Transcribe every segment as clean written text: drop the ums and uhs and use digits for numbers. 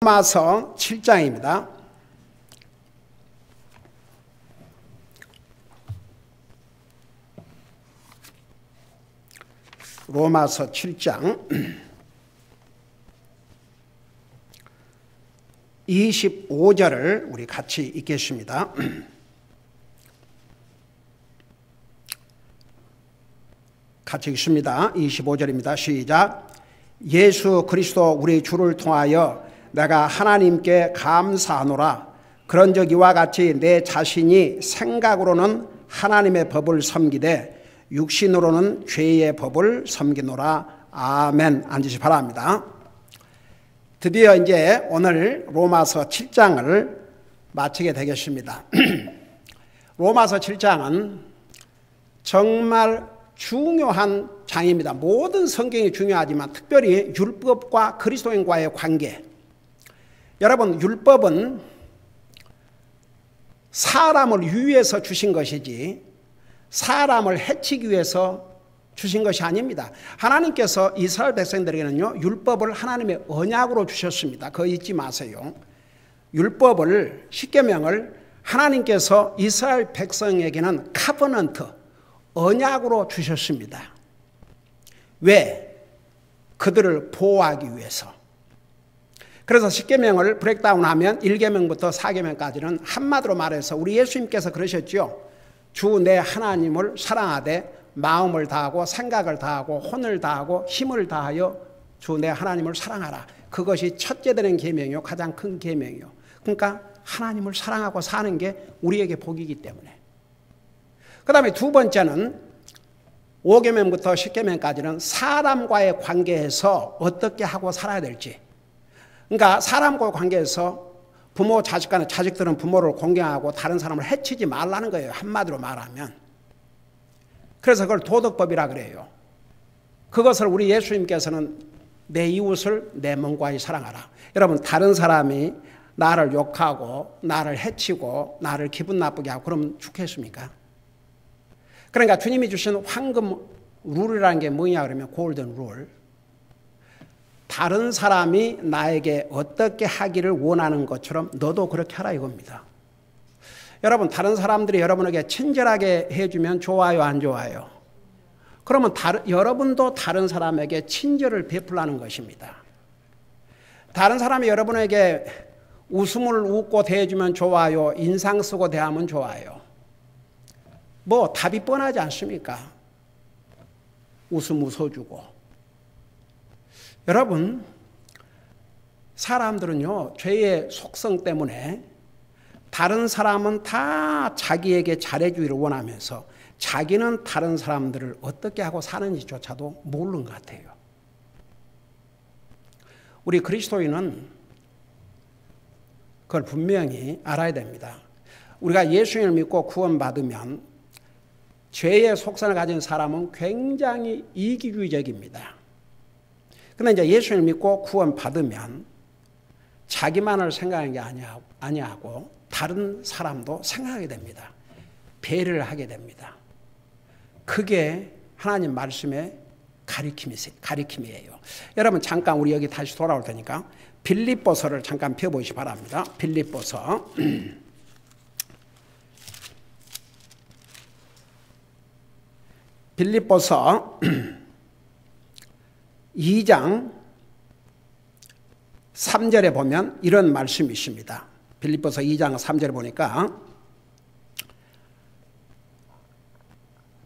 로마서 7장입니다. 로마서 7장 25절을 우리 같이 읽겠습니다. 같이 읽습니다. 25절입니다. 시작. 예수 그리스도 우리 주를 통하여 내가 하나님께 감사하노라. 그런즉 이와 같이 내 자신이 생각으로는 하나님의 법을 섬기되 육신으로는 죄의 법을 섬기노라. 아멘. 앉으시 바랍니다. 드디어 이제 오늘 로마서 7장을 마치게 되겠습니다. 로마서 7장은 정말 중요한 장입니다. 모든 성경이 중요하지만 특별히 율법과 그리스도인과의 관계. 여러분, 율법은 사람을 위해서 주신 것이지 사람을 해치기 위해서 주신 것이 아닙니다. 하나님께서 이스라엘 백성들에게는요, 율법을 하나님의 언약으로 주셨습니다. 그거 잊지 마세요. 율법을, 십계명을 하나님께서 이스라엘 백성에게는 카버넌트, 언약으로 주셨습니다. 왜? 그들을 보호하기 위해서. 그래서 십계명을 브레이크다운하면 1계명부터 4계명까지는 한마디로 말해서 우리 예수님께서 그러셨죠. 주 내 하나님을 사랑하되 마음을 다하고 생각을 다하고 혼을 다하고 힘을 다하여 주 내 하나님을 사랑하라. 그것이 첫째 되는 계명이요, 가장 큰 계명이요. 그러니까 하나님을 사랑하고 사는 게 우리에게 복이기 때문에. 그 다음에 두 번째는 5계명부터 10계명까지는 사람과의 관계에서 어떻게 하고 살아야 될지. 그러니까 사람과 관계에서 부모 자식 간에 자식들은 부모를 공경하고 다른 사람을 해치지 말라는 거예요. 한마디로 말하면. 그래서 그걸 도덕법이라 그래요. 그것을 우리 예수님께서는 내 이웃을 내 몸과의 사랑하라. 여러분, 다른 사람이 나를 욕하고 나를 해치고 나를 기분 나쁘게 하고 그러면 죽겠습니까? 그러니까 주님이 주신 황금 룰이라는 게 뭐냐 그러면 골든 룰. 다른 사람이 나에게 어떻게 하기를 원하는 것처럼 너도 그렇게 하라 이겁니다. 여러분, 다른 사람들이 여러분에게 친절하게 해주면 좋아요, 안 좋아요? 그러면 여러분도 다른 사람에게 친절을 베풀라는 것입니다. 다른 사람이 여러분에게 웃음을 웃고 대해주면 좋아요, 인상 쓰고 대하면 좋아요. 뭐 답이 뻔하지 않습니까? 웃음 웃어주고. 여러분, 사람들은요, 죄의 속성 때문에 다른 사람은 다 자기에게 잘해주기를 원하면서 자기는 다른 사람들을 어떻게 하고 사는지조차도 모르는 것 같아요. 우리 그리스도인은 그걸 분명히 알아야 됩니다. 우리가 예수님을 믿고 구원받으면 죄의 속성을 가진 사람은 굉장히 이기주의적입니다. 그런데 이제 예수님을 믿고 구원받으면 자기만을 생각하는 게 아니하고 다른 사람도 생각하게 됩니다. 배려를 하게 됩니다. 그게 하나님 말씀의 가리킴이에요. 여러분, 잠깐 우리 여기 다시 돌아올 테니까 빌립보서를 잠깐 펴보시기 바랍니다. 빌립보서. 빌립보서 2장 3절에 보면 이런 말씀이 있습니다. 빌립보서 2장 3절에 보니까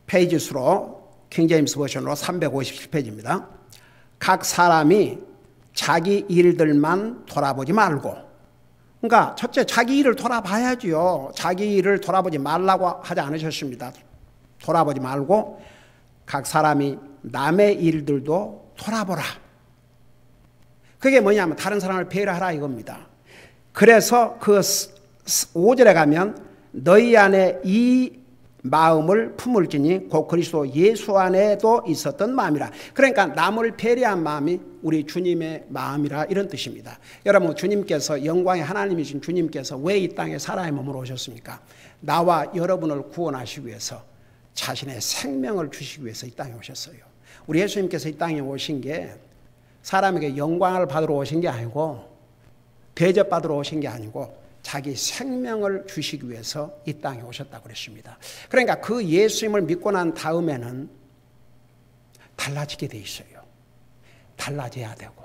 페이지 수로 킹제임스 버전으로 357페이지입니다. 각 사람이 자기 일들만 돌아보지 말고, 그러니까 첫째 자기 일을 돌아봐야지요. 자기 일을 돌아보지 말라고 하지 않으셨습니다. 돌아보지 말고 각 사람이 남의 일들도 돌아보라. 그게 뭐냐면 다른 사람을 배려하라 이겁니다. 그래서 그 5절에 가면 너희 안에 이 마음을 품을지니 곧 그리스도 예수 안에도 있었던 마음이라. 그러니까 남을 배려한 마음이 우리 주님의 마음이라 이런 뜻입니다. 여러분, 주님께서 영광의 하나님이신 주님께서 왜 이 땅에 사람의 몸으로 오셨습니까? 나와 여러분을 구원하시기 위해서 자신의 생명을 주시기 위해서 이 땅에 오셨어요. 우리 예수님께서 이 땅에 오신 게 사람에게 영광을 받으러 오신 게 아니고 대접받으러 오신 게 아니고 자기 생명을 주시기 위해서 이 땅에 오셨다고 그랬습니다. 그러니까 그 예수님을 믿고 난 다음에는 달라지게 돼 있어요. 달라져야 되고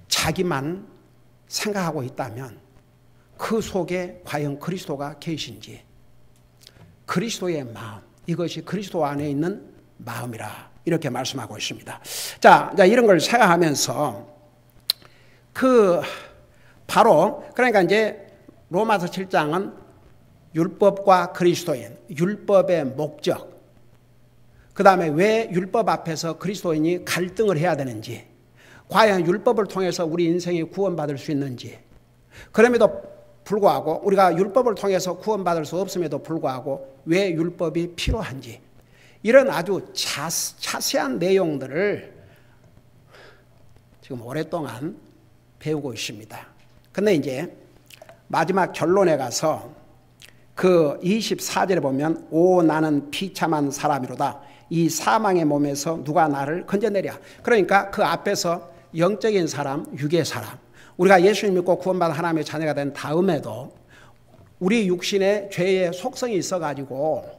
자기만 생각하고 있다면 그 속에 과연 그리스도가 계신지, 그리스도의 마음, 이것이 그리스도 안에 있는 마음이라 이렇게 말씀하고 있습니다. 자, 이런 걸 생각하면서 바로 그러니까 이제 로마서 7장은 율법과 그리스도인, 율법의 목적, 그 다음에 왜 율법 앞에서 그리스도인이 갈등을 해야 되는지, 과연 율법을 통해서 우리 인생이 구원받을 수 있는지, 그럼에도 불구하고 우리가 율법을 통해서 구원받을 수 없음에도 불구하고 왜 율법이 필요한지, 이런 아주 자세한 내용들을 지금 오랫동안 배우고 있습니다. 근데 이제 마지막 결론에 가서 그 24절에 보면 오 나는 비참한 사람이로다. 이 사망의 몸에서 누가 나를 건져내랴. 그러니까 그 앞에서 영적인 사람, 육의 사람, 우리가 예수님 믿고 구원받은 하나님의 자녀가 된 다음에도 우리 육신에 죄의 속성이 있어가지고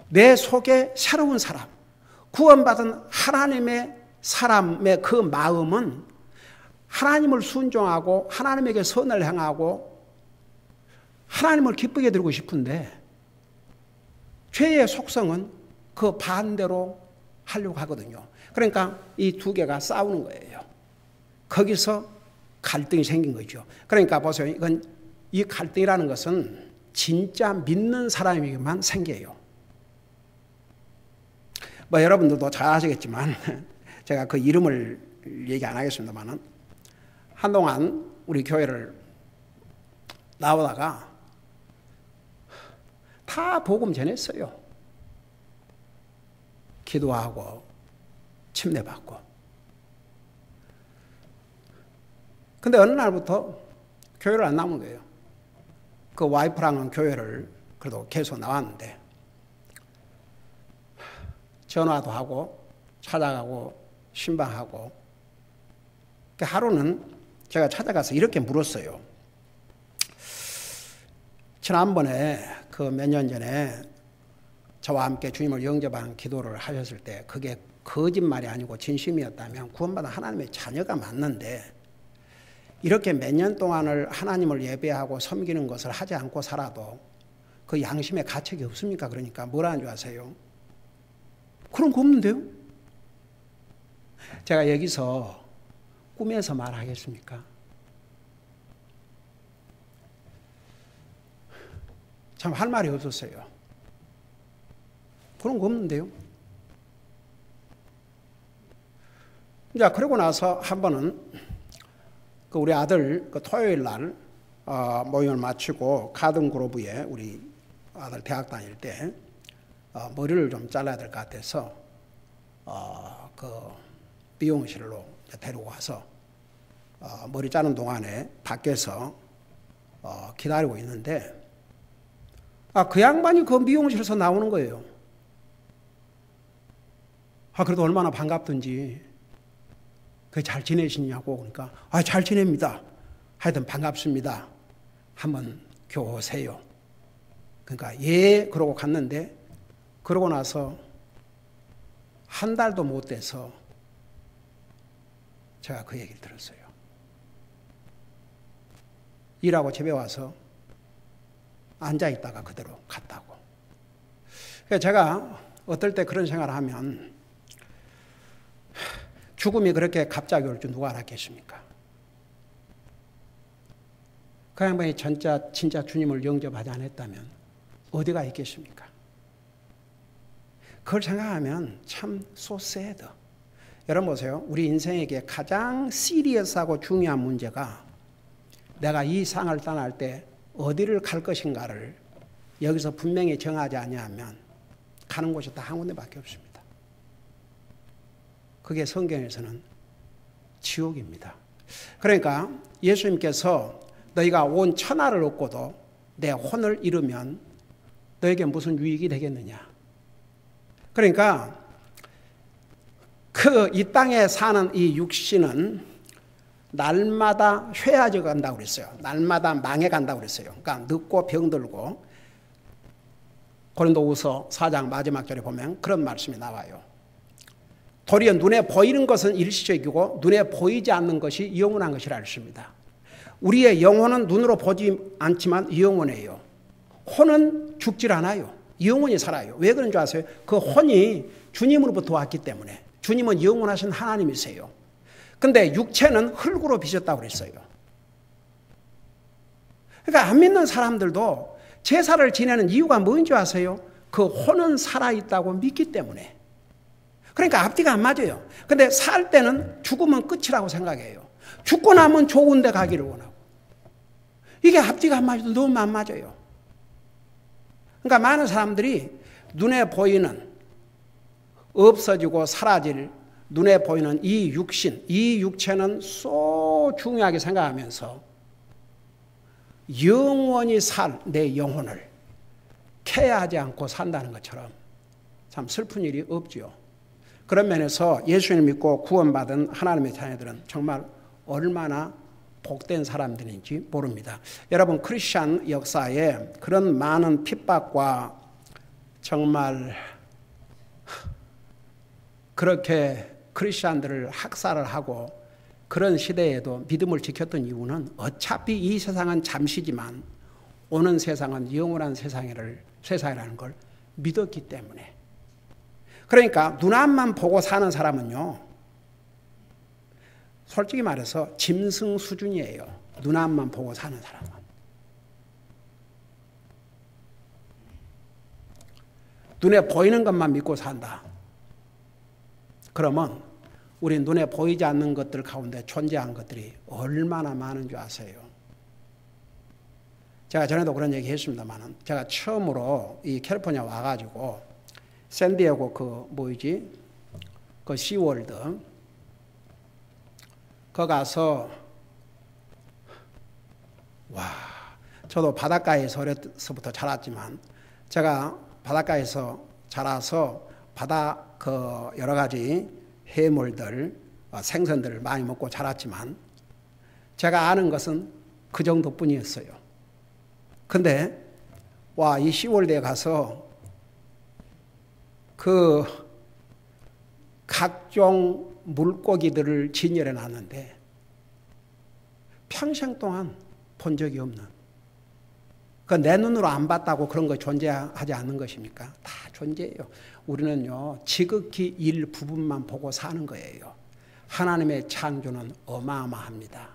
내 속에 새로운 사람, 구원받은 하나님의 사람의 그 마음은 하나님을 순종하고 하나님에게 선을 행하고 하나님을 기쁘게 드리고 싶은데 죄의 속성은 그 반대로 하려고 하거든요. 그러니까 이 두 개가 싸우는 거예요. 거기서 갈등이 생긴 거죠. 그러니까 보세요. 이 갈등이라는 것은 진짜 믿는 사람에게만 생겨요. 뭐 여러분들도 잘 아시겠지만 제가 그 이름을 얘기 안 하겠습니다만은 한동안 우리 교회를 나오다가 다 복음 전했어요. 기도하고 침례받고. 근데 어느 날부터 교회를 안 나오는 거예요. 그 와이프랑은 교회를 그래도 계속 나왔는데 전화도 하고 찾아가고 신방하고. 하루는 제가 찾아가서 이렇게 물었어요. 지난번에 그 몇 년 전에 저와 함께 주님을 영접한 기도를 하셨을 때 그게 거짓말이 아니고 진심이었다면 구원받은 하나님의 자녀가 맞는데 이렇게 몇 년 동안을 하나님을 예배하고 섬기는 것을 하지 않고 살아도 그 양심에 가책이 없습니까? 그러니까 뭐라는 줄 아세요? 그런 거 없는데요? 제가 여기서 꿈에서 말하겠습니까? 참 할 말이 없었어요. 그런 거 없는데요? 자, 그러고 나서 한 번은 그 우리 아들 그 토요일 날 모임을 마치고 가든 그로브에 우리 아들 대학 다닐 때 머리를 좀 잘라야 될 것 같아서 그 미용실로 데리고 와서 머리 자르는 동안에 밖에서 기다리고 있는데 그 양반이 그 미용실에서 나오는 거예요. 그래도 얼마나 반갑든지 잘 지내시냐고. 그러니까 잘 지냅니다. 하여튼 반갑습니다. 한번 교회 오세요. 그러니까 예 그러고 갔는데 그러고 나서 한 달도 못 돼서 제가 그 얘기를 들었어요. 일하고 집에 와서 앉아있다가 그대로 갔다고. 그래서 제가 어떨 때 그런 생각을 하면 죽음이 그렇게 갑자기 올 줄 누가 알았겠습니까? 그 양반이 진짜 주님을 영접하지 않았다면 어디가 있겠습니까? 그걸 생각하면 참 so sad. 여러분 보세요. 우리 인생에게 가장 시리어스하고 중요한 문제가 내가 이 상을 떠날 때 어디를 갈 것인가를 여기서 분명히 정하지 아니하면 가는 곳이 다 한 군데밖에 없습니다. 그게 성경에서는 지옥입니다. 그러니까 예수님께서 너희가 온 천하를 얻고도 내 혼을 잃으면 너에게 무슨 유익이 되겠느냐. 그러니까 이 땅에 사는 이 육신은 날마다 쇠해져 간다고 그랬어요. 날마다 망해 간다고 그랬어요. 그러니까 늙고 병들고, 고린도후서 4장 마지막 절에 보면 그런 말씀이 나와요. 도리어 눈에 보이는 것은 일시적이고 눈에 보이지 않는 것이 영원한 것이라 했습니다. 우리의 영혼은 눈으로 보지 않지만 영원해요. 혼은 죽질 않아요. 영원히 살아요. 왜 그런 줄 아세요? 그 혼이 주님으로부터 왔기 때문에. 주님은 영원하신 하나님이세요. 근데 육체는 흙으로 빚었다고 그랬어요. 그러니까 안 믿는 사람들도 제사를 지내는 이유가 뭔지 아세요? 그 혼은 살아있다고 믿기 때문에. 그러니까 앞뒤가 안 맞아요. 근데 살 때는 죽으면 끝이라고 생각해요. 죽고 나면 좋은 데 가기를 원하고. 이게 앞뒤가 안 맞아도 너무 안 맞아요. 그러니까 많은 사람들이 눈에 보이는, 없어지고 사라질 눈에 보이는 이 육신, 이 육체는 소 중요하게 생각하면서 영원히 살 내 영혼을 케어하지 않고 산다는 것처럼 참 슬픈 일이 없지요. 그런 면에서 예수님을 믿고 구원받은 하나님의 자녀들은 정말 얼마나 복된 사람들인지 모릅니다. 여러분, 크리스천 역사에 그런 많은 핍박과 정말 그렇게 크리스천들을 학살을 하고 그런 시대에도 믿음을 지켰던 이유는 어차피 이 세상은 잠시지만 오는 세상은 영원한 세상이라는 걸 믿었기 때문에. 그러니까 눈앞만 보고 사는 사람은요, 솔직히 말해서 짐승 수준이에요. 눈앞만 보고 사는 사람은. 눈에 보이는 것만 믿고 산다. 그러면 우리 눈에 보이지 않는 것들 가운데 존재한 것들이 얼마나 많은 줄 아세요? 제가 전에도 그런 얘기 했습니다만, 제가 처음으로 이 캘리포니아 와가지고 샌디에고 그 시월드 거 가서, 와, 저도 바닷가에서 어려서부터 자랐지만 제가 바닷가에서 자라서 바다 여러 가지 해물들, 생선들을 많이 먹고 자랐지만 제가 아는 것은 그 정도뿐이었어요. 근데 이 시월드에 가서 그 각종 물고기들을 진열해 놨는데 평생 동안 본 적이 없는, 내 눈으로 안 봤다고 그런 거 존재하지 않는 것입니까? 다 존재해요. 우리는요, 지극히 일부분만 보고 사는 거예요. 하나님의 창조는 어마어마합니다.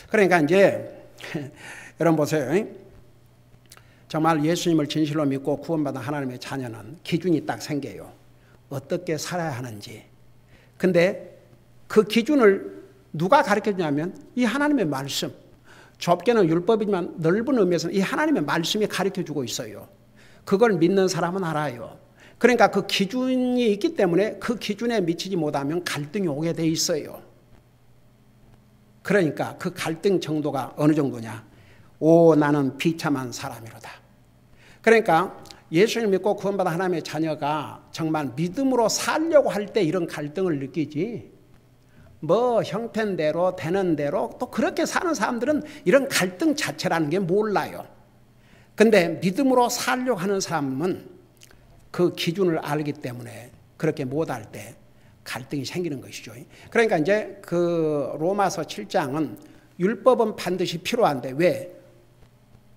그러니까 이제 여러분 보세요. 정말 예수님을 진실로 믿고 구원받은 하나님의 자녀는 기준이 딱 생겨요. 어떻게 살아야 하는지. 근데 그 기준을 누가 가르쳐주냐면 이 하나님의 말씀. 좁게는 율법이지만 넓은 의미에서는 이 하나님의 말씀이 가르쳐주고 있어요. 그걸 믿는 사람은 알아요. 그러니까 그 기준이 있기 때문에 그 기준에 미치지 못하면 갈등이 오게 돼 있어요. 그러니까 그 갈등 정도가 어느 정도냐. 나는 비참한 사람이로다. 그러니까 예수를 믿고 구원받은 하나님의 자녀가 정말 믿음으로 살려고 할 때 이런 갈등을 느끼지, 형편대로 되는 대로 또 그렇게 사는 사람들은 이런 갈등 자체라는 게 몰라요. 근데 믿음으로 살려고 하는 사람은 그 기준을 알기 때문에 그렇게 못할 때 갈등이 생기는 것이죠. 그러니까 이제 그 로마서 7장은 율법은 반드시 필요한데, 왜?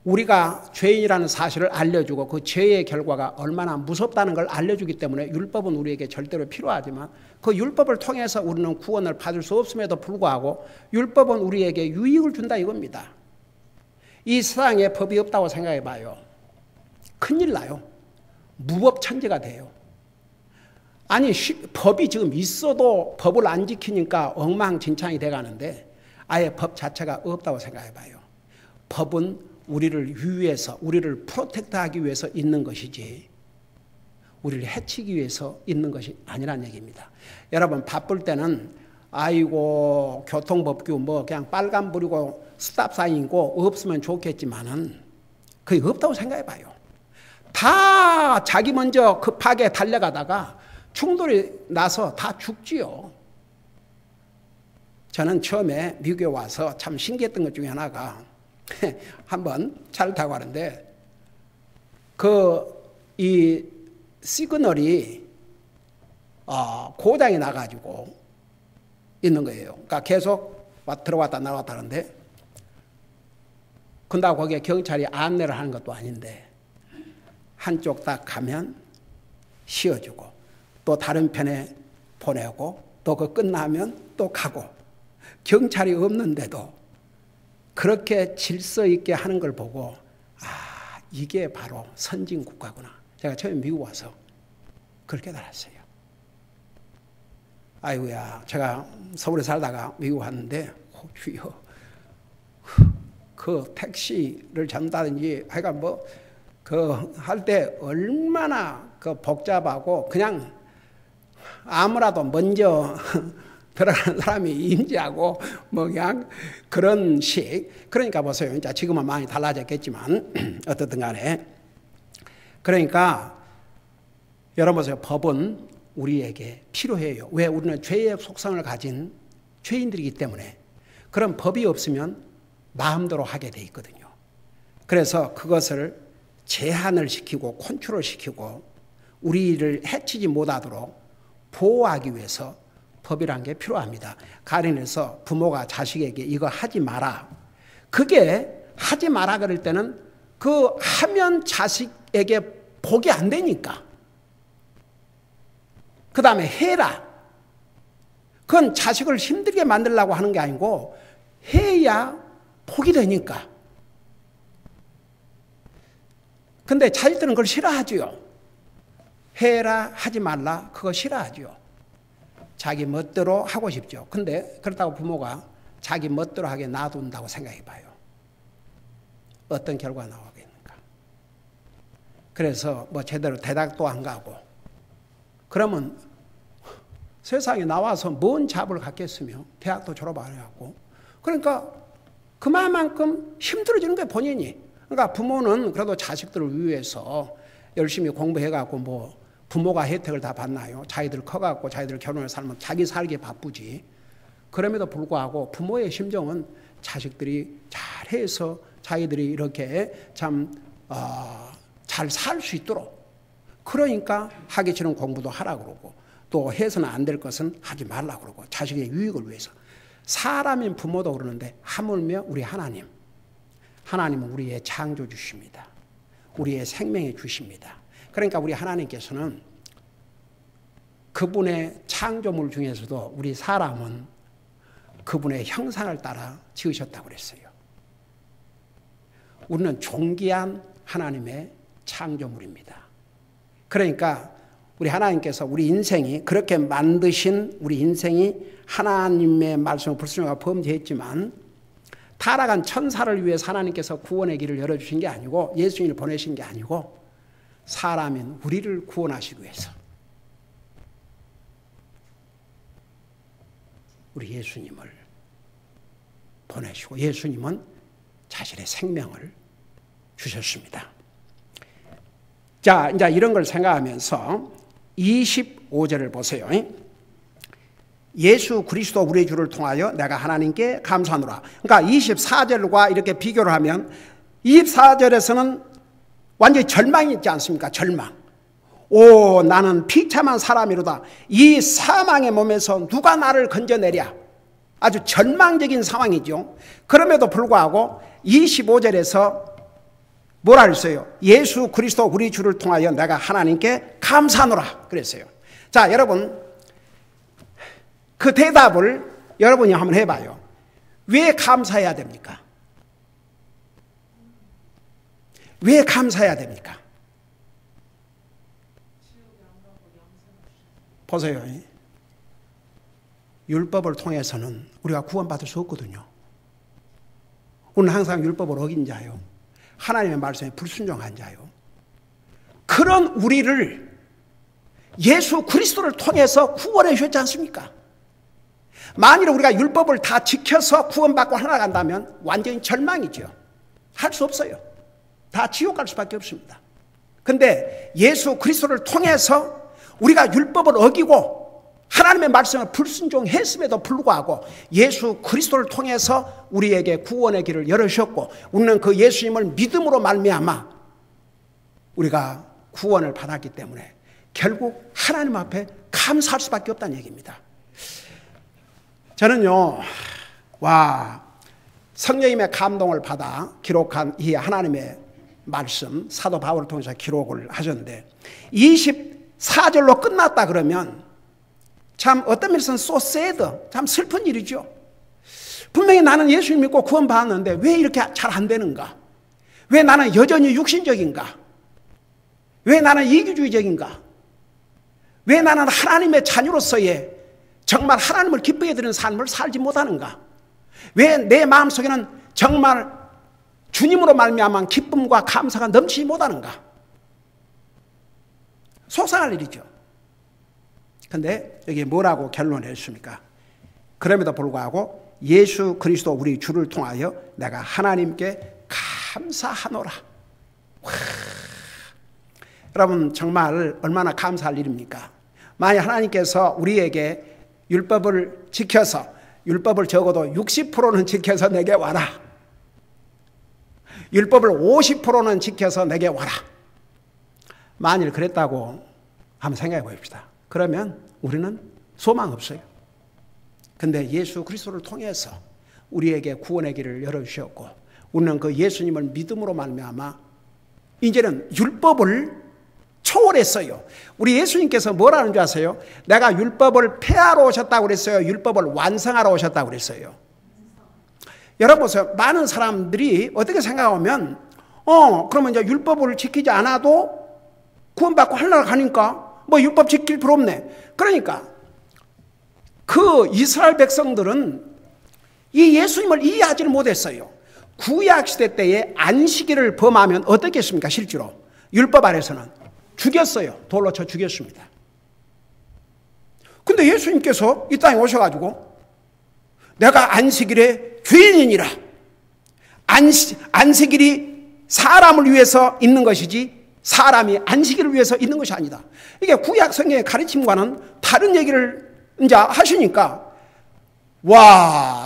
우리가 죄인이라는 사실을 알려주고 그 죄의 결과가 얼마나 무섭다는 걸 알려주기 때문에 율법은 우리에게 절대로 필요하지만, 그 율법을 통해서 우리는 구원을 받을 수 없음에도 불구하고 율법은 우리에게 유익을 준다 이겁니다. 이 세상에 법이 없다고 생각해 봐요. 큰일 나요. 무법천지가 돼요. 아니, 법이 지금 있어도 법을 안 지키니까 엉망진창이 돼가는데 아예 법 자체가 없다고 생각해 봐요. 법은 우리를 유의해서, 우리를 프로텍트하기 위해서 있는 것이지 우리를 해치기 위해서 있는 것이 아니란 얘기입니다. 여러분, 바쁠 때는 아이고 교통법규 그냥 빨간불이고 스탑사인이고 없으면 좋겠지만은 그게 없다고 생각해 봐요. 다 자기 먼저 급하게 달려가다가 충돌이 나서 다 죽지요. 저는 처음에 미국에 와서 참 신기했던 것 중에 하나가 한번 차를 타고 가는데 이 시그널이 고장이 나가지고 있는 거예요. 그러니까 계속 들어왔다 나왔다 하는데 근데 거기에 경찰이 안내를 하는 것도 아닌데 한쪽 딱 가면 씌워주고 또 다른 편에 보내고 또 그 끝나면 또 가고 경찰이 없는데도 그렇게 질서 있게 하는 걸 보고 이게 바로 선진 국가구나. 제가 처음에 미국 와서 그렇게 알았어요. 아이고야, 제가 서울에 살다가 미국 왔는데 주여 그 택시를 잡다든지 하여간 할 때 얼마나 복잡하고 그냥 아무라도 먼저 들어가는 사람이 임지하고 그냥 그런 식. 그러니까 보세요. 이제 지금은 많이 달라졌겠지만 어떻든 간에 그러니까 여러분 보세요. 법은 우리에게 필요해요. 왜? 우리는 죄의 속성을 가진 죄인들이기 때문에 그런 법이 없으면 마음대로 하게 돼 있거든요. 그래서 그것을 제한을 시키고 컨트롤 시키고 우리를 해치지 못하도록 보호하기 위해서 법이란 게 필요합니다. 가령해서 부모가 자식에게 이거 하지 마라. 그게 하지 마라 그럴 때는 그 하면 자식에게 복이 안 되니까. 그 다음에 해라. 그건 자식을 힘들게 만들려고 하는 게 아니고 해야 복이 되니까. 근데 자식들은 그걸 싫어하지요. 해라 하지 말라 그거 싫어하지요. 자기 멋대로 하고 싶죠. 근데 그렇다고 부모가 자기 멋대로 하게 놔둔다고 생각해 봐요. 어떤 결과가 나오겠는가. 그래서 제대로 대학도 안 가고 그러면 세상에 나와서 뭔 잡을 갖겠으며 대학도 졸업 안 해갖고 그러니까 그만큼 힘들어지는 거예요. 본인이. 그러니까 부모는 그래도 자식들을 위해서 열심히 공부해갖고 부모가 혜택을 다 받나요? 자기들 커갖고 자기들 결혼을 살면 자기 살기 바쁘지. 그럼에도 불구하고 부모의 심정은 자식들이 잘해서 자기들이 이렇게 참 잘 살 수 있도록 그러니까 하기 싫은 공부도 하라 그러고 또 해서는 안 될 것은 하지 말라 그러고 자식의 유익을 위해서 사람인 부모도 그러는데 하물며 우리 하나님은 우리의 창조주십니다. 우리의 생명의 주십니다. 그러니까 우리 하나님께서는 그분의 창조물 중에서도 우리 사람은 그분의 형상을 따라 지으셨다고 그랬어요. 우리는 존귀한 하나님의 창조물입니다. 그러니까 우리 하나님께서 우리 인생이 그렇게 만드신 우리 인생이 하나님의 말씀을 불순종하고 범죄했지만 타락한 천사를 위해서 하나님께서 구원의 길을 열어주신 게 아니고 예수님을 보내신 게 아니고 사람인 우리를 구원하시기 위해서 우리 예수님을 보내시고 예수님은 자신의 생명을 주셨습니다. 자, 이제 이런 걸 생각하면서 25절을 보세요. 예수 그리스도 우리 주를 통하여 내가 하나님께 감사하노라. 그러니까 24절과 이렇게 비교를 하면 24절에서는 완전히 절망이 있지 않습니까? 절망. 오, 나는 비참한 사람이로다. 이 사망의 몸에서 누가 나를 건져내랴. 아주 절망적인 상황이죠. 그럼에도 불구하고 25절에서 뭐라 그랬어요? 예수 그리스도 우리 주를 통하여 내가 하나님께 감사하노라 그랬어요. 자, 여러분 그 대답을 여러분이 한번 해봐요. 왜 감사해야 됩니까? 왜 감사해야 됩니까? 보세요. 율법을 통해서는 우리가 구원받을 수 없거든요. 우리는 항상 율법을 어긴 자요. 하나님의 말씀에 불순종한 자요. 그런 우리를 예수 그리스도를 통해서 구원해 주셨지 않습니까? 만일 우리가 율법을 다 지켜서 구원받고 살아간다면 완전히 절망이죠. 할 수 없어요. 다 지옥 갈 수밖에 없습니다. 그런데 예수 그리스도를 통해서 우리가 율법을 어기고 하나님의 말씀을 불순종했음에도 불구하고 예수 그리스도를 통해서 우리에게 구원의 길을 열으셨고 우리는 그 예수님을 믿음으로 말미암아 우리가 구원을 받았기 때문에 결국 하나님 앞에 감사할 수밖에 없다는 얘기입니다. 저는요, 성령님의 감동을 받아 기록한 이 하나님의 말씀, 사도 바울을 통해서 기록을 하셨는데 24절로 끝났다 그러면 참 어떤 면에서는 so sad, 참 슬픈 일이죠. 분명히 나는 예수님 믿고 구원 받았는데 왜 이렇게 잘 안 되는가? 왜 나는 여전히 육신적인가? 왜 나는 이기주의적인가? 왜 나는 하나님의 자녀로서의 정말 하나님을 기쁘게 드리는 삶을 살지 못하는가? 왜 내 마음속에는 정말 주님으로 말미암은 기쁨과 감사가 넘치지 못하는가? 속상할 일이죠. 그런데 여기 뭐라고 결론을 내셨습니까? 그럼에도 불구하고 예수 그리스도 우리 주를 통하여 내가 하나님께 감사하노라. 여러분 정말 얼마나 감사할 일입니까? 만약 하나님께서 우리에게 율법을 지켜서 율법을 적어도 60%는 지켜서 내게 와라. 율법을 50%는 지켜서 내게 와라. 만일 그랬다고 한번 생각해 봅시다. 그러면 우리는 소망 없어요. 근데 예수 그리스도를 통해서 우리에게 구원의 길을 열어주셨고 우리는 그 예수님을 믿음으로 말미암아 이제는 율법을 초월했어요. 우리 예수님께서 뭐라는 줄 아세요? 내가 율법을 폐하러 오셨다고 그랬어요? 율법을 완성하러 오셨다고 그랬어요? 여러분 보세요. 많은 사람들이 어떻게 생각하면 그러면 이제 율법을 지키지 않아도 구원받고 하늘나라 가니까 뭐 율법 지킬 필요 없네. 그러니까 그 이스라엘 백성들은 이 예수님을 이해하지를 못했어요. 구약시대 때에 안식일을 범하면 어떻겠습니까? 실제로 율법 아래서는 죽였어요. 돌로 쳐 죽였습니다. 근데 예수님께서 이 땅에 오셔가지고 내가 안식일의 주인이니라. 안식일이 사람을 위해서 있는 것이지 사람이 안식일을 위해서 있는 것이 아니다. 이게 구약 성경의 가르침과는 다른 얘기를 이제 하시니까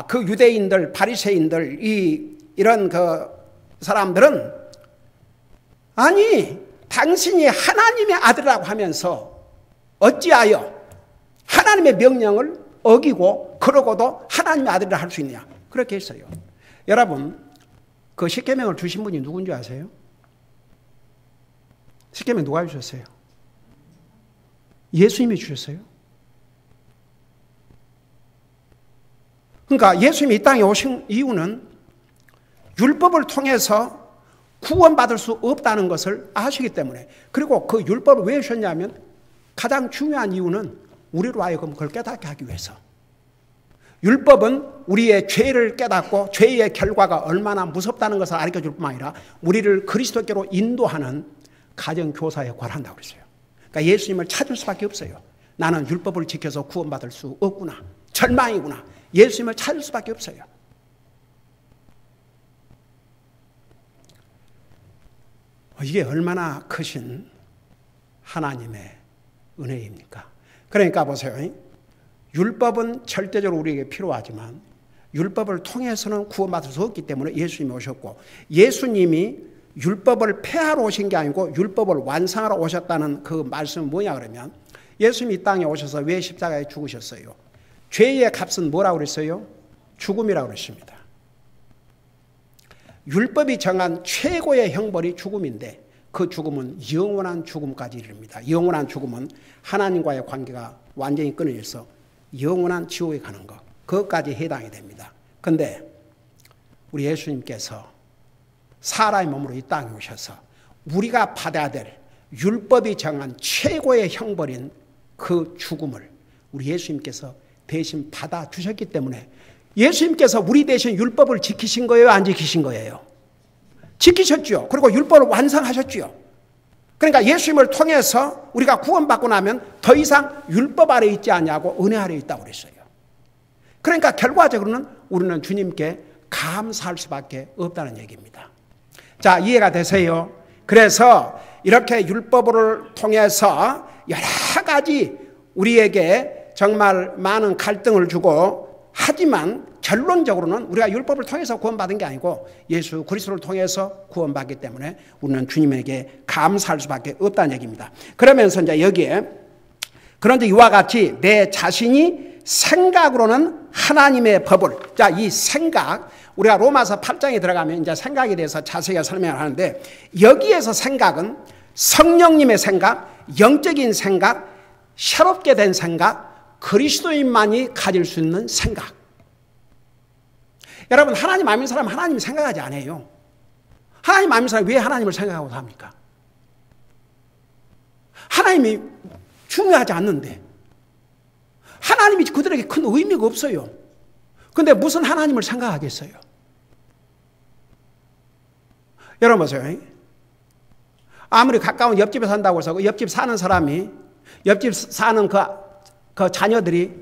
그 유대인들, 바리새인들 이런 그 사람들은 아니 당신이 하나님의 아들이라고 하면서 어찌하여 하나님의 명령을 어기고 그러고도 하나님의 아들이라 할 수 있느냐 그렇게 했어요. 여러분 그 십계명을 주신 분이 누군지 아세요? 십계명 누가 주셨어요? 예수님이 주셨어요. 그러니까 예수님이 이 땅에 오신 이유는 율법을 통해서 구원받을 수 없다는 것을 아시기 때문에 그리고 그 율법을 왜 주셨냐면 가장 중요한 이유는 우리로 하여금 그걸 깨닫게 하기 위해서. 율법은 우리의 죄를 깨닫고 죄의 결과가 얼마나 무섭다는 것을 가르쳐줄 뿐만 아니라 우리를 그리스도께로 인도하는 가정교사 역할을 한다고 그랬어요. 그러니까 예수님을 찾을 수밖에 없어요. 나는 율법을 지켜서 구원받을 수 없구나. 절망이구나. 예수님을 찾을 수밖에 없어요. 이게 얼마나 크신 하나님의 은혜입니까? 그러니까 보세요. 율법은 절대적으로 우리에게 필요하지만 율법을 통해서는 구원받을 수 없기 때문에 예수님이 오셨고 예수님이 율법을 폐하러 오신 게 아니고 율법을 완성하러 오셨다는 그 말씀은 뭐냐 그러면 예수님이 이 땅에 오셔서 왜 십자가에 죽으셨어요? 죄의 값은 뭐라고 그랬어요? 죽음이라고 그랬습니다. 율법이 정한 최고의 형벌이 죽음인데 그 죽음은 영원한 죽음까지 이릅니다. 영원한 죽음은 하나님과의 관계가 완전히 끊어져서 영원한 지옥에 가는 것, 그것까지 해당이 됩니다. 그런데 우리 예수님께서 사람의 몸으로 이 땅에 오셔서 우리가 받아야 될 율법이 정한 최고의 형벌인 그 죽음을 우리 예수님께서 대신 받아주셨기 때문에 예수님께서 우리 대신 율법을 지키신 거예요? 안 지키신 거예요? 지키셨죠. 그리고 율법을 완성하셨죠. 그러니까 예수님을 통해서 우리가 구원받고 나면 더 이상 율법 아래 있지 않냐고 은혜 아래 있다고 그랬어요. 그러니까 결과적으로는 우리는 주님께 감사할 수밖에 없다는 얘기입니다. 자, 이해가 되세요? 그래서 이렇게 율법을 통해서 여러 여러가지 우리에게 정말 많은 갈등을 주고, 하지만 결론적으로는 우리가 율법을 통해서 구원받은 게 아니고 예수 그리스도를 통해서 구원받기 때문에 우리는 주님에게 감사할 수밖에 없다는 얘기입니다. 그러면서 이제 여기에, 그런데 이와 같이 내 자신이 생각으로는 하나님의 법을, 자, 이 생각, 우리가 로마서 8장에 들어가면 이제 생각에 대해서 자세히 설명을 하는데, 여기에서 생각은 성령님의 생각, 영적인 생각, 새롭게 된 생각, 그리스도인만이 가질 수 있는 생각. 여러분, 하나님 안 믿는 사람은 하나님 생각하지 않아요. 하나님 안 믿는 사람이 왜 하나님을 생각하고 삽니까? 하나님이 중요하지 않는데, 하나님이 그들에게 큰 의미가 없어요. 근데 무슨 하나님을 생각하겠어요? 여러분 보세요. 아무리 가까운 옆집에 산다고 해서 옆집 사는 사람이, 옆집 사는 그 자녀들이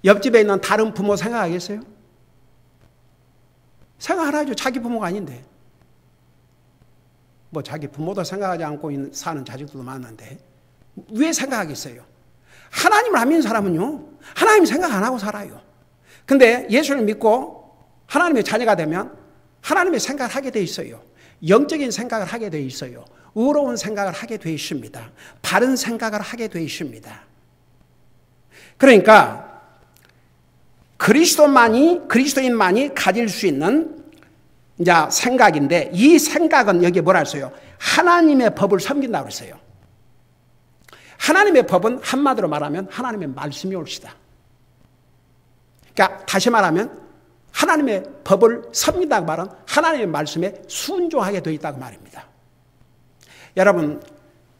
옆집에 있는 다른 부모 생각하겠어요? 생각 안 하죠. 자기 부모가 아닌데. 뭐 자기 부모도 생각하지 않고 사는 자식들도 많은데 왜 생각하겠어요? 하나님을 안 믿는 사람은요, 하나님 생각 안 하고 살아요. 근데 예수를 믿고 하나님의 자녀가 되면 하나님의 생각을 하게 돼 있어요. 영적인 생각을 하게 돼 있어요. 의로운 생각을 하게 돼 있습니다. 바른 생각을 하게 돼 있습니다. 그러니까 그리스도인만이 가질 수 있는 이제 생각인데, 이 생각은 여기에 뭐라 했어요? 하나님의 법을 섬긴다고 했어요. 하나님의 법은 한마디로 말하면 하나님의 말씀이 옳시다. 그러니까 다시 말하면 하나님의 법을 섬긴다고 말은 하나님의 말씀에 순종하게 되어 있다고 말입니다. 여러분,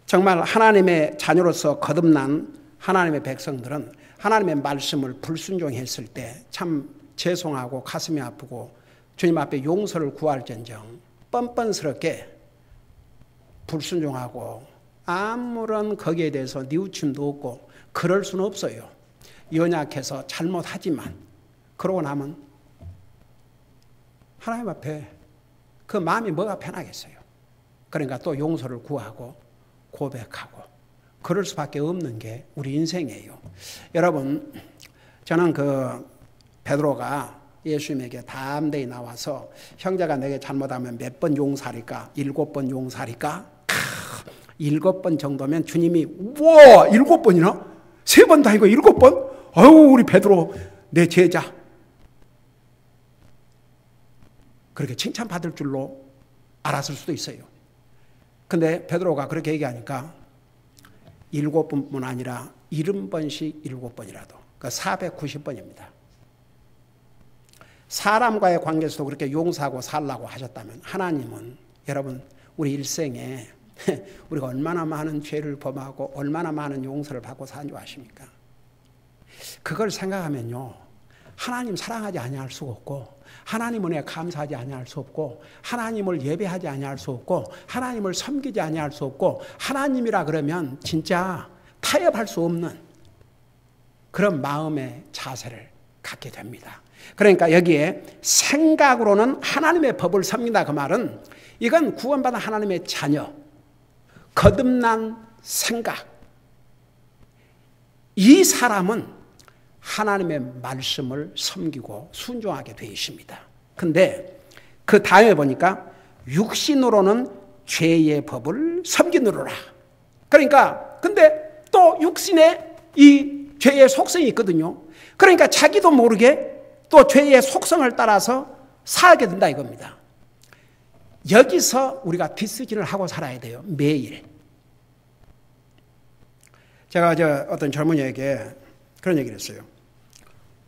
정말 하나님의 자녀로서 거듭난 하나님의 백성들은 하나님의 말씀을 불순종했을 때 참 죄송하고 가슴이 아프고 주님 앞에 용서를 구할전정 뻔뻔스럽게 불순종하고 아무런 거기에 대해서 뉘우침도 없고 그럴 수는 없어요. 연약해서 잘못하지만 그러고 나면 하나님 앞에 그 마음이 뭐가 편하겠어요. 그러니까 또 용서를 구하고 고백하고 그럴 수밖에 없는 게 우리 인생이에요. 여러분, 저는 베드로가 예수님에게 담대히 나와서 형제가 내게 잘못하면 몇 번 용서하리까? 7번 용서하리까? 7번 정도면 주님이, 우와, 7번이나? 3번 다 이거 7번? 아유, 우리 베드로 내 제자. 그렇게 칭찬받을 줄로 알았을 수도 있어요. 근데 베드로가 그렇게 얘기하니까 7번뿐 아니라 70번씩 7번이라도, 그러니까 490번입니다. 사람과의 관계에서도 그렇게 용서하고 살라고 하셨다면 하나님은, 여러분, 우리 일생에 우리가 얼마나 많은 죄를 범하고 얼마나 많은 용서를 받고 사는 줄 아십니까? 그걸 생각하면요, 하나님 사랑하지 아니할 수가 없고, 하나님 은혜에 감사하지 아니할 수 없고, 하나님을 예배하지 아니할 수 없고, 하나님을 섬기지 아니할 수 없고, 하나님이라 그러면 진짜 타협할 수 없는 그런 마음의 자세를 갖게 됩니다. 그러니까 여기에 생각으로는 하나님의 법을 섬긴다, 그 말은 이건 구원받은 하나님의 자녀, 거듭난 생각, 이 사람은 하나님의 말씀을 섬기고 순종하게 되어 있습니다. 근데 그 다음에 보니까 육신으로는 죄의 법을 섬기느라. 그러니까 근데 또 육신에 이 죄의 속성이 있거든요. 그러니까 자기도 모르게 또 죄의 속성을 따라서 살게 된다 이겁니다. 여기서 우리가 뒷쓰기를 하고 살아야 돼요. 매일. 제가 어떤 젊은이에게 그런 얘기를 했어요.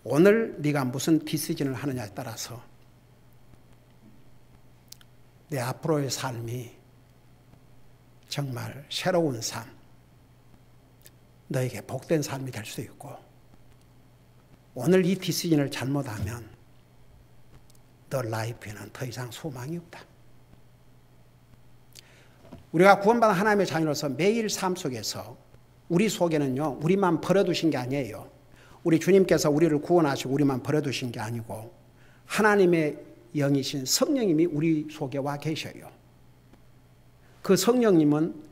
오늘 네가 무슨 디시전을 하느냐에 따라서 내 앞으로의 삶이 정말 새로운 삶, 너에게 복된 삶이 될 수도 있고, 오늘 이 디시전을 잘못하면 너 라이프에는 더 이상 소망이 없다. 우리가 구원받은 하나님의 자녀로서 매일 삶 속에서 우리 속에는요, 우리만 버려두신 게 아니에요. 우리 주님께서 우리를 구원하시고 우리만 버려두신 게 아니고 하나님의 영이신 성령님이 우리 속에 와 계셔요. 그 성령님은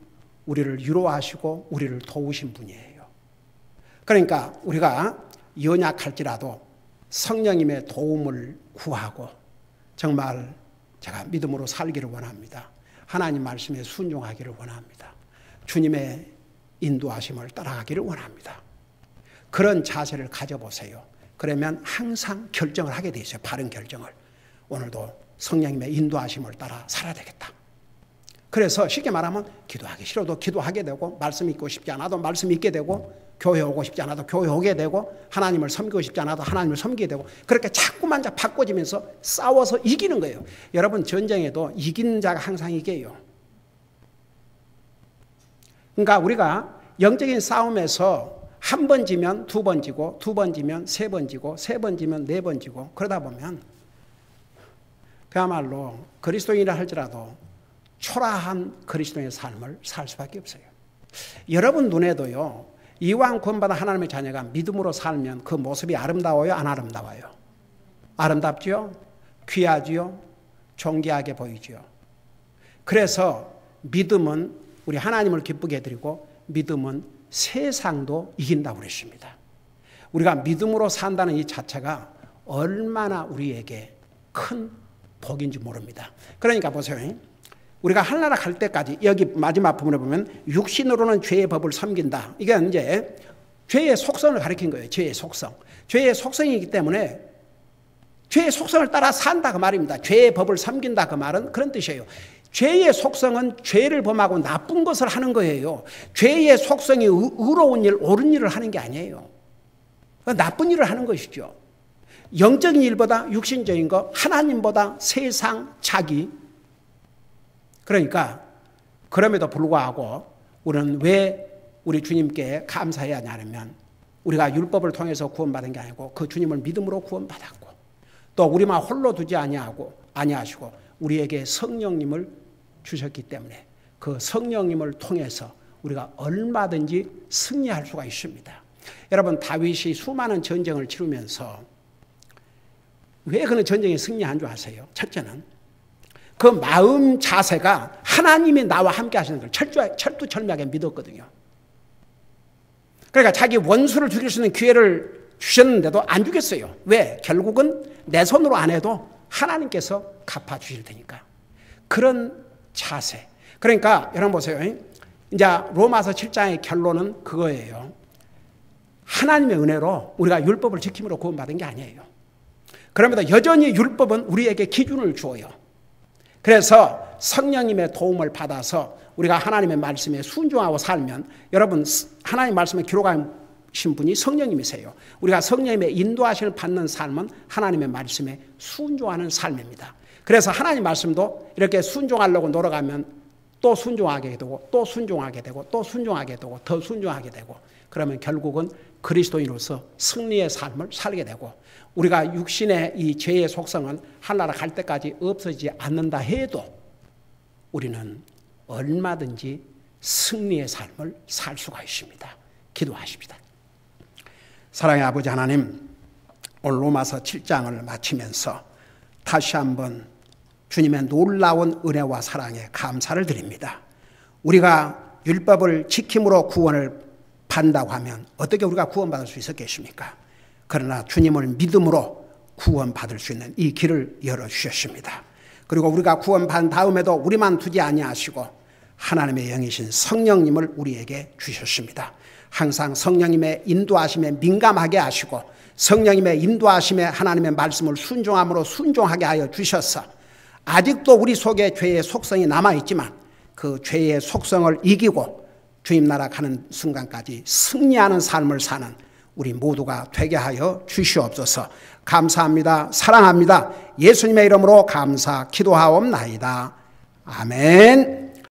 우리를 위로하시고 우리를 도우신 분이에요. 그러니까 우리가 연약할지라도 성령님의 도움을 구하고 정말 제가 믿음으로 살기를 원합니다. 하나님 말씀에 순종하기를 원합니다. 주님의 인도하심을 따라가기를 원합니다. 그런 자세를 가져보세요. 그러면 항상 결정을 하게 돼 있어요. 바른 결정을. 오늘도 성령님의 인도하심을 따라 살아야 되겠다. 그래서 쉽게 말하면 기도하기 싫어도 기도하게 되고, 말씀 읽고 싶지 않아도 말씀 읽게 되고, 교회 오고 싶지 않아도 교회 오게 되고, 하나님을 섬기고 싶지 않아도 하나님을 섬기게 되고, 그렇게 자꾸만 바꿔지면서 싸워서 이기는 거예요. 여러분, 전쟁에도 이기는 자가 항상 이겨요. 그러니까 우리가 영적인 싸움에서 한 번 지면 두 번 지고, 두 번 지면 세 번 지고, 세 번 지면 네 번 지고, 그러다 보면 그야말로 그리스도인이라 할지라도 초라한 그리스도인의 삶을 살 수밖에 없어요. 여러분 눈에도요, 이왕 구원받은 하나님의 자녀가 믿음으로 살면 그 모습이 아름다워요, 안 아름다워요? 아름답죠? 귀하지요? 존귀하게 보이죠? 그래서 믿음은 우리 하나님을 기쁘게 해드리고, 믿음은 세상도 이긴다고 그랬습니다. 우리가 믿음으로 산다는 이 자체가 얼마나 우리에게 큰 복인지 모릅니다. 그러니까 보세요. 우리가 하늘나라 갈 때까지, 여기 마지막 부분에 보면 육신으로는 죄의 법을 섬긴다. 이게 이제 죄의 속성을 가리킨 거예요. 죄의 속성. 죄의 속성이기 때문에 죄의 속성을 따라 산다 그 말입니다. 죄의 법을 섬긴다 그 말은 그런 뜻이에요. 죄의 속성은 죄를 범하고 나쁜 것을 하는 거예요. 죄의 속성이 의로운 일, 옳은 일을 하는 게 아니에요. 나쁜 일을 하는 것이죠. 영적인 일보다 육신적인 것, 하나님보다 세상, 자기. 그러니까 그럼에도 불구하고 우리는 왜 우리 주님께 감사해야 하냐면, 우리가 율법을 통해서 구원받은 게 아니고 그 주님을 믿음으로 구원받았고, 또 우리만 홀로 두지 아니하시고 우리에게 성령님을 주셨기 때문에 그 성령님을 통해서 우리가 얼마든지 승리할 수가 있습니다. 여러분, 다윗이 수많은 전쟁을 치르면서 왜 그런 전쟁에 승리한 줄 아세요? 첫째는 그 마음 자세가 하나님이 나와 함께 하시는 걸 철두철미하게 믿었거든요. 그러니까 자기 원수를 죽일 수 있는 기회를 주셨는데도 안 죽였어요. 왜? 결국은 내 손으로 안 해도 하나님께서 갚아주실 테니까. 그런 자세. 그러니까 여러분 보세요. 이제 로마서 7장의 결론은 그거예요. 하나님의 은혜로 우리가 율법을 지킴으로 구원받은 게 아니에요. 그럼에도 여전히 율법은 우리에게 기준을 주어요. 그래서 성령님의 도움을 받아서 우리가 하나님의 말씀에 순종하고 살면, 여러분 하나님 말씀에 기록하신 분이 성령님이세요. 우리가 성령님의 인도하심을 받는 삶은 하나님의 말씀에 순종하는 삶입니다. 그래서 하나님 말씀도 이렇게 순종하려고 노력하면 또 순종하게 되고, 또 순종하게 되고, 또 순종하게 되고, 더 순종하게 되고, 그러면 결국은 그리스도인으로서 승리의 삶을 살게 되고, 우리가 육신의 이 죄의 속성은 하늘나라 갈 때까지 없어지지 않는다 해도 우리는 얼마든지 승리의 삶을 살 수가 있습니다. 기도하십니다. 사랑의 아버지 하나님, 오늘 로마서 7장을 마치면서 다시 한번 주님의 놀라운 은혜와 사랑에 감사를 드립니다. 우리가 율법을 지킴으로 구원을 받는다고 하면 어떻게 우리가 구원받을 수 있었겠습니까? 그러나 주님을 믿음으로 구원받을 수 있는 이 길을 열어주셨습니다. 그리고 우리가 구원받은 다음에도 우리만 두지 아니하시고 하나님의 영이신 성령님을 우리에게 주셨습니다. 항상 성령님의 인도하심에 민감하게 하시고 성령님의 인도하심에 하나님의 말씀을 순종함으로 순종하게 하여 주셔서 아직도 우리 속에 죄의 속성이 남아있지만 그 죄의 속성을 이기고 주님 나라 가는 순간까지 승리하는 삶을 사는 우리 모두가 되게 하여 주시옵소서. 감사합니다. 사랑합니다. 예수님의 이름으로 감사 기도하옵나이다. 아멘.